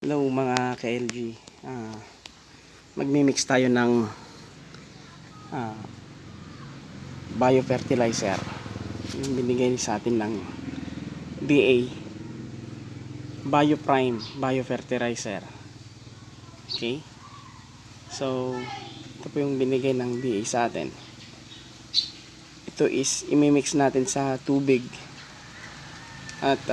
Hello mga ka-LG. Magmi-mix tayo ng biofertilizer. Yung binigay sa atin ng BA Bioprime Biofertilizer. Okay? So, ito po yung binigay ng BA sa atin. Ito is imimix natin sa tubig. At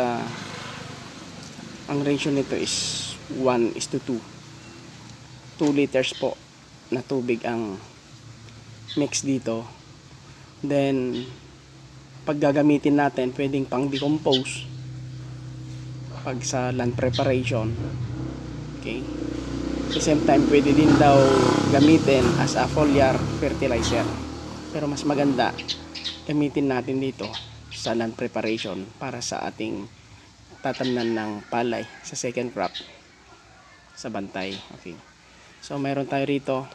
ang ratio nito is 1:2. 2 liters po na tubig ang mix dito. Then pag gagamitin natin, pwedeng pang decompose pag sa land preparation. Okay, at the same time pwede din daw gamitin as a foliar fertilizer, pero mas maganda gamitin natin dito sa land preparation para sa ating tatamnan ng palay sa second crop sa bantay. Okay, so mayroon tayo rito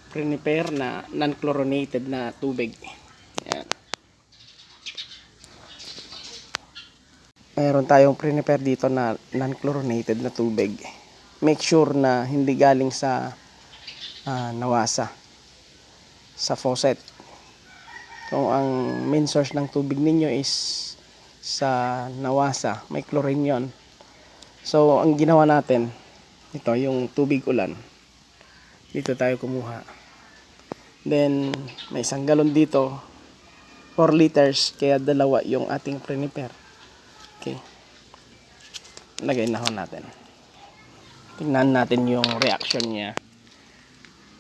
prepare na non-chlorinated na tubig. Ayan. Mayroon tayong prepare dito na non-chlorinated na tubig. Make sure na hindi galing sa nawasa, sa faucet. Kung ang main source ng tubig ninyo is sa nawasa, may chlorine yon. So ang ginawa natin, ito yung tubig ulan, dito tayo kumuha. Then may isang galon dito, 4 liters, kaya dalawa yung ating prepare. Okay, lagay na ho natin. Tingnan natin yung reaction niya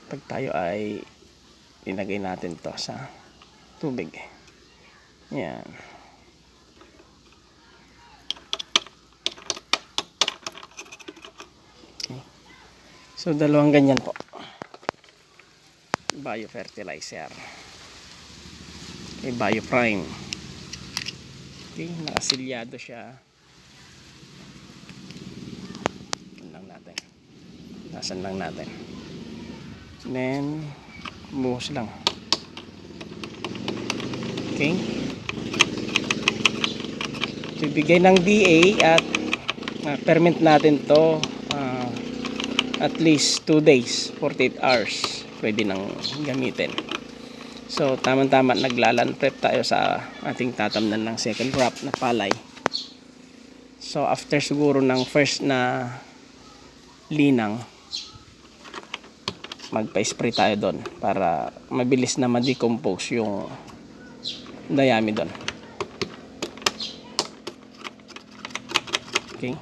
pag tayo ay ilagay natin to sa tubig. Yan. Okay. So dalawang ganyan po biofertilizer. Okay, Bioprime. Okay, nakasilyado siya. Lang natin. Nasan lang natin. Then buhos lang. Okay. So, ibigay ng DA at ferment natin to at least 2 days, 48 hours pwede nang gamitin. So tama-tama naglalan prep tayo sa ating tatamnan ng second crop na palay. So after siguro ng first na linang, magpa-spray tayo doon para mabilis na ma-decompose yung dayami doon. Okay.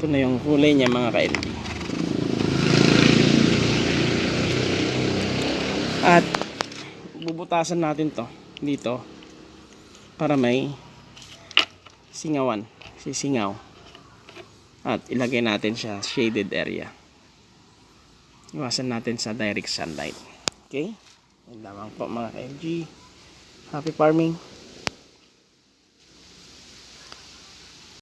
Ito na yung kulay niya mga ka-LB. At bubutasan natin to dito para may singawan, sisingaw. At ilagay natin siya shaded area. Iwasan natin sa direct sunlight. Okay? Yan lamang po mga ka-LG. Happy farming!